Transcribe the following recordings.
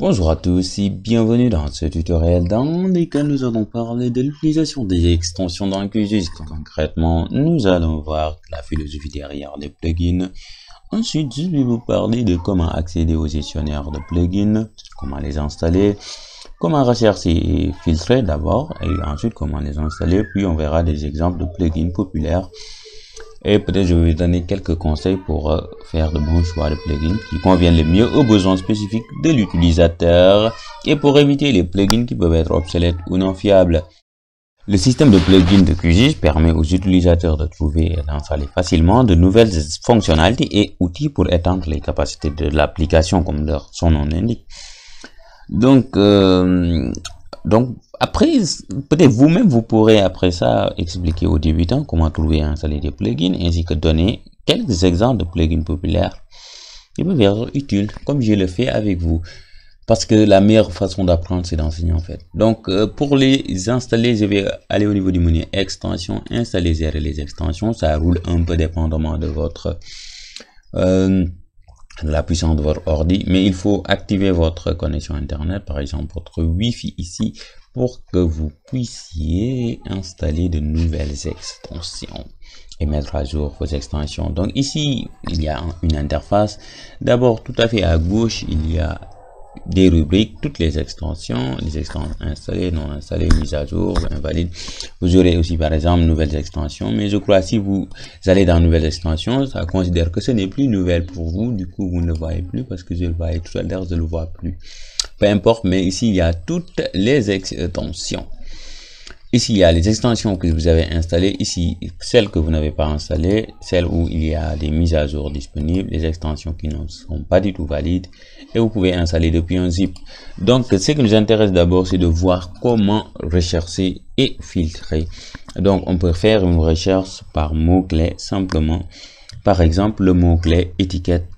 Bonjour à tous et bienvenue dans ce tutoriel dans lequel nous allons parler de l'utilisation des extensions dans QGIS. Concrètement, nous allons voir la philosophie derrière les plugins. Ensuite, je vais vous parler de comment accéder aux gestionnaires de plugins, comment les installer, comment rechercher et filtrer d'abord, et ensuite comment les installer, puis on verra des exemples de plugins populaires. Et peut-être je vais vous donner quelques conseils pour faire de bons choix de plugins qui conviennent le mieux aux besoins spécifiques de l'utilisateur et pour éviter les plugins qui peuvent être obsolètes ou non fiables. Le système de plugins de QGIS permet aux utilisateurs de trouver et d'installer facilement de nouvelles fonctionnalités et outils pour étendre les capacités de l'application comme son nom l'indique. Donc après, peut-être vous-même, vous pourrez après ça expliquer aux débutants comment trouver et installer des plugins ainsi que donner quelques exemples de plugins populaires qui peuvent être utiles comme je le fais avec vous. Parce que la meilleure façon d'apprendre, c'est d'enseigner en fait. Donc, pour les installer, je vais aller au niveau du menu extension, installer, gérer les extensions. Ça roule un peu dépendamment de votre la puissance de votre ordi, mais il faut activer votre connexion internet, par exemple votre Wi-Fi ici, pour que vous puissiez installer de nouvelles extensions et mettre à jour vos extensions. Donc ici, il y a une interface. D'abord, tout à fait à gauche, il y a des rubriques, toutes les extensions installées, non installées, mises à jour, invalides. Vous aurez aussi par exemple nouvelles extensions, mais je crois si vous allez dans nouvelles extensions, ça considère que ce n'est plus nouvelle pour vous, du coup vous ne le voyez plus parce que je le voyais tout à l'heure, je ne le vois plus. Peu importe, mais ici il y a toutes les extensions. Ici, il y a les extensions que vous avez installées. Ici, celles que vous n'avez pas installées, celles où il y a des mises à jour disponibles, les extensions qui ne sont pas du tout valides, et vous pouvez installer depuis un zip. Donc, ce qui nous intéresse d'abord, c'est de voir comment rechercher et filtrer. Donc, on peut faire une recherche par mots-clés simplement. Par exemple, le mot-clé étiquette.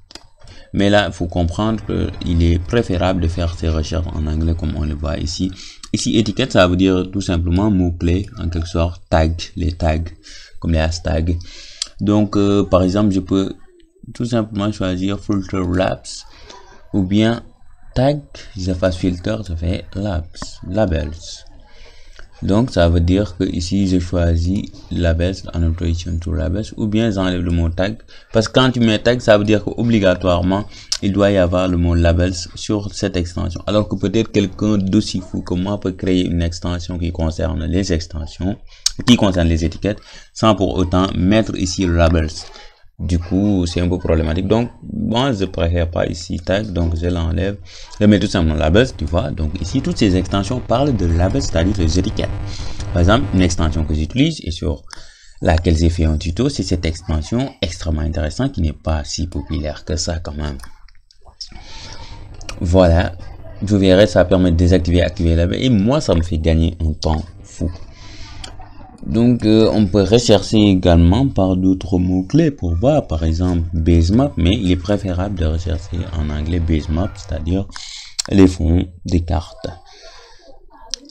Mais là, il faut comprendre qu'il est préférable de faire ces recherches en anglais comme on le voit ici. Ici, étiquette, ça veut dire tout simplement mot-clé, en quelque sorte, tag, les tags, comme les hashtags. Donc, par exemple, je peux tout simplement choisir filter labs, ou bien tag, je fais filter, ça fait labels. Donc, ça veut dire que ici, je choisis labels, annotation to labels, ou bien j'enlève le mot tag. Parce que quand tu mets tag, ça veut dire qu'obligatoirement, il doit y avoir le mot labels sur cette extension. Alors que peut-être quelqu'un d'aussi fou que moi peut créer une extension qui concerne les extensions, qui concerne les étiquettes, sans pour autant mettre ici labels. Du coup, c'est un peu problématique. Donc, moi, je préfère pas ici tag, donc je l'enlève. Je mets tout simplement labels, tu vois. Donc, ici, toutes ces extensions parlent de labels, c'est-à-dire les étiquettes. Par exemple, une extension que j'utilise et sur laquelle j'ai fait un tuto, c'est cette extension extrêmement intéressante qui n'est pas si populaire que ça quand même. Voilà. Vous verrez, ça permet de désactiver, activer les labels. Et moi, ça me fait gagner un temps fou. Donc, on peut rechercher également par d'autres mots-clés pour voir, par exemple, basemap, mais il est préférable de rechercher en anglais basemap, c'est-à-dire les fonds des cartes.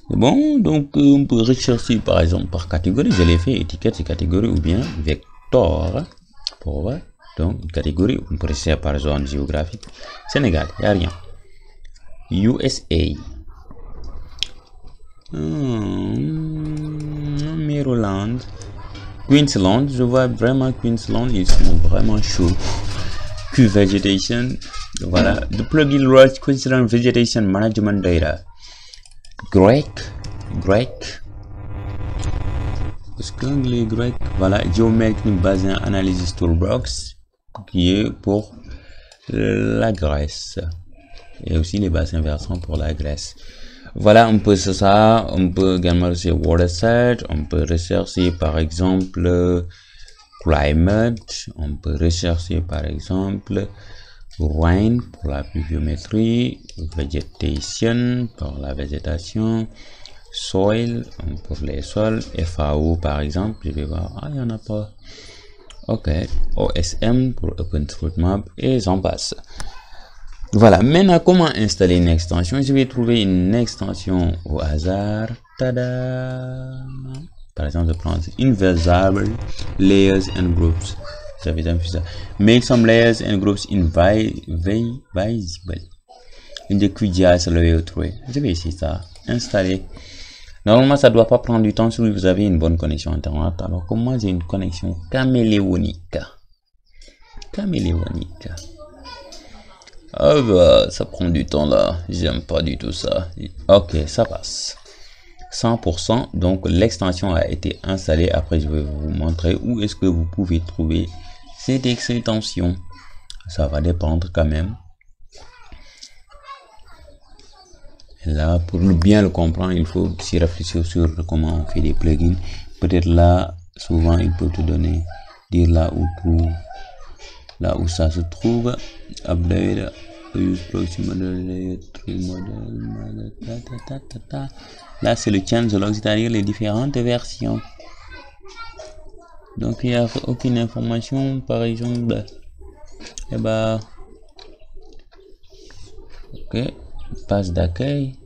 Bon, donc, on peut rechercher, par exemple, par catégorie. Je l'ai fait, étiquette, c'est catégorie, ou bien vecteur, pour voir. Donc, une catégorie, on peut rechercher par zone géographique. Sénégal, il n'y a rien. USA. Maryland, Queensland, je vois vraiment Queensland, ils sont vraiment chauds. Q vegetation, voilà, the plugin rules Queensland vegetation management data. Grec, est-ce qu'anglais grec, voilà, Geometric Basin Analysis Toolbox, qui est pour la Grèce, et aussi les bassins versants pour la Grèce. Voilà un peu ça. On peut également rechercher waterset, on peut rechercher par exemple climate, on peut rechercher par exemple rain pour la pluviométrie, vegetation pour la végétation, soil pour les sols, FAO par exemple, je vais voir, il n'y en a pas. Ok, OSM pour OpenStreetMap et j'en passe. Voilà, maintenant comment installer une extension? Je vais trouver une extension au hasard. Tada! Par exemple, je prends Invisible Layers and Groups. J'avais déjà fait ça. Make some layers and groups invisible. de QGIS Layer 3. Je vais essayer ça, installer. Normalement, ça doit pas prendre du temps si vous avez une bonne connexion internet. Alors comme moi, j'ai une connexion caméléonique. Ah bah, ça prend du temps là. J'aime pas du tout ça. Ok, ça passe. 100%. Donc l'extension a été installée. Après, je vais vous montrer où est-ce que vous pouvez trouver cette extension. Ça va dépendre quand même. Là, pour bien le comprendre, il faut s'y réfléchir sur comment on fait des plugins. Peut-être là, souvent, il peut te donner, dire là où ça se trouve. Update, use proxy model, là, c'est le changelog, c'est-à-dire les différentes versions. Donc, il n'y a aucune information, par exemple. Et bah, ok. Passe d'accueil,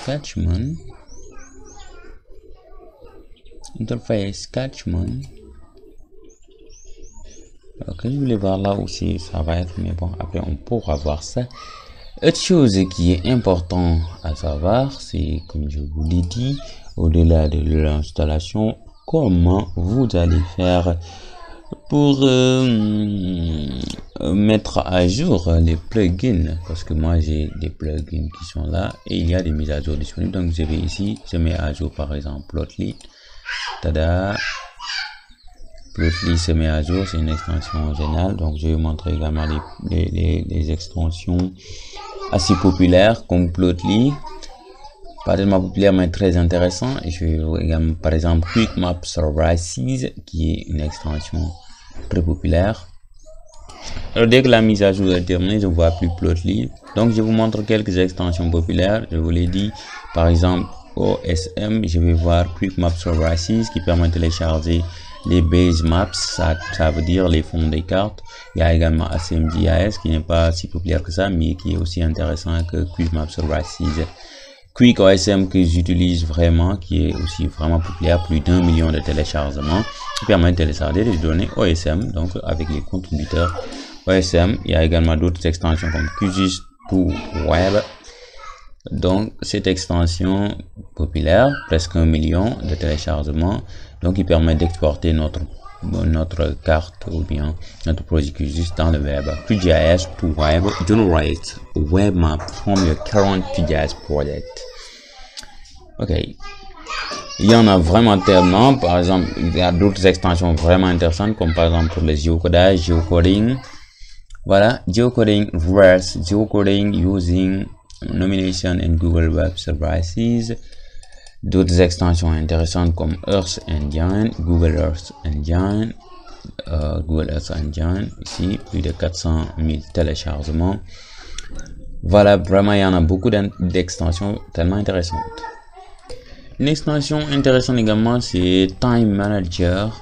Catchman, interface Catchman. Ok, je voulais voir là aussi ça va être, mais bon, après on pourra voir ça. Autre chose qui est important à savoir, c'est comme je vous l'ai dit, au-delà de l'installation, comment vous allez faire pour mettre à jour les plugins, parce que moi j'ai des plugins qui sont là et il y a des mises à jour disponibles. Donc je vais ici, je mets à jour par exemple Plotly. Tada, Plotly se met à jour, c'est une extension géniale. Donc je vais montrer également les extensions assez populaires comme Plotly, pas tellement populaire mais très intéressant. Et je vais également par exemple Quick Map Services qui est une extension très populaire. Alors dès que la mise à jour est terminée, je vois plus Plotly. Donc je vous montre quelques extensions populaires. Je vous l'ai dit, par exemple OSM, je vais voir Quick Map Services qui permet de télécharger les base maps, ça veut dire les fonds des cartes. Il y a également ACMGIS qui n'est pas si populaire que ça, mais qui est aussi intéressant que Quick Map Services. Quick OSM que j'utilise vraiment, qui est aussi vraiment populaire, plus d'1 million de téléchargements, qui permet de télécharger des données OSM, donc avec les contributeurs OSM. Il y a également d'autres extensions comme QGIS2Web. Donc cette extension populaire, presque 1 million de téléchargements, donc il permet d'exporter notre carte ou bien notre projet QGIS dans le web. QGIS2Web generate web map from your current QGIS project. Ok, il y en a vraiment tellement. Par exemple, il y a d'autres extensions vraiment intéressantes comme par exemple pour le géocodage, geocoding. Voilà, geocoding reverse geocoding using nomination in Google Web Services. D'autres extensions intéressantes comme Earth Engine, Google Earth Engine, ici plus de 400 000 téléchargements. Voilà, vraiment il y en a beaucoup d'extensions tellement intéressantes. Une extension intéressante également, c'est Time Manager,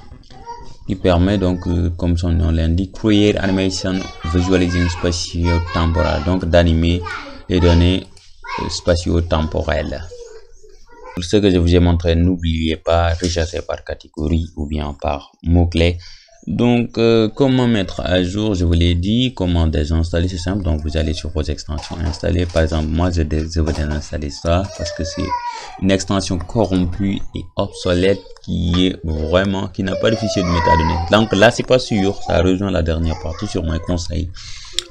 qui permet donc, comme son nom l'indique, Create Animation Visualizing Spatio-Temporal, donc d'animer les données spatio-temporelles. Pour ce que je vous ai montré, n'oubliez pas, rechercher par catégorie ou bien par mots-clés. Donc, comment mettre à jour, je vous l'ai dit. Comment désinstaller, c'est simple. Donc, vous allez sur vos extensions installer. Par exemple, moi, je veux désinstaller ça parce que c'est une extension corrompue et obsolète qui n'a pas de fichier de métadonnées. Donc là, c'est pas sûr. Ça rejoint la dernière partie sur mes conseils.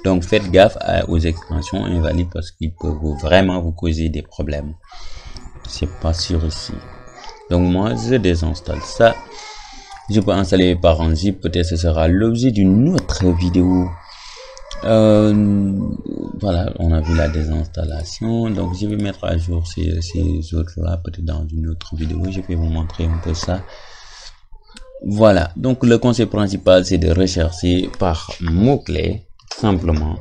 Donc, faites gaffe aux extensions invalides parce qu'ils peuvent vraiment vous causer des problèmes. C'est pas sûr ici. Donc, moi, je désinstalle ça. Je peux installer par un zip, peut-être ce sera l'objet d'une autre vidéo. Voilà, on a vu la désinstallation. Donc, je vais mettre à jour ces autres-là, peut-être dans une autre vidéo. Je vais vous montrer un peu ça. Voilà, donc le concept principal, c'est de rechercher par mots-clés, simplement.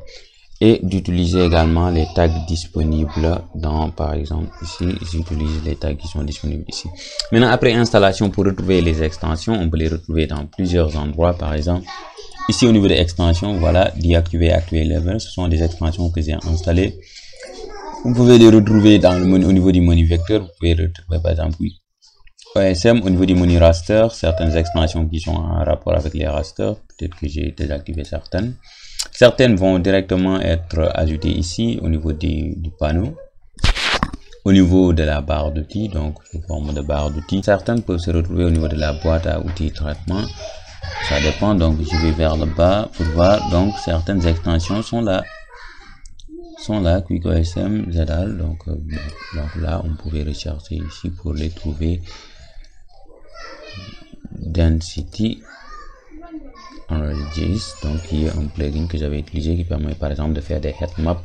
Et d'utiliser également les tags disponibles dans, par exemple, ici, j'utilise les tags qui sont disponibles ici. Maintenant, après installation, pour retrouver les extensions, on peut les retrouver dans plusieurs endroits. Par exemple, ici au niveau des extensions, voilà, Deactiver Activate Level, ce sont des extensions que j'ai installées. Vous pouvez les retrouver dans au niveau du menu vecteur. Vous pouvez retrouver, par exemple, OSM au niveau du menu raster, certaines extensions qui sont en rapport avec les rasters. Peut-être que j'ai désactivé certaines. Certaines vont directement être ajoutées ici au niveau du panneau, au niveau de la barre d'outils, donc sous forme de barre d'outils. Certaines peuvent se retrouver au niveau de la boîte à outils traitement. Ça dépend, donc je vais vers le bas pour voir. Donc certaines extensions sont là. QuickOSM, ZAL, donc là on pouvait rechercher ici pour les trouver. Density Analysis, donc qui est un plugin que j'avais utilisé qui permet par exemple de faire des heatmaps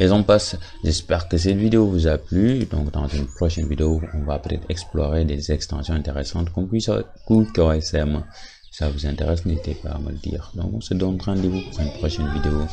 et j'en passe. J'espère que cette vidéo vous a plu. Donc dans une prochaine vidéo on va peut-être explorer des extensions intéressantes comme QuickOSM. Si ça vous intéresse, n'hésitez pas à me le dire. Donc on se donne rendez-vous pour une prochaine vidéo.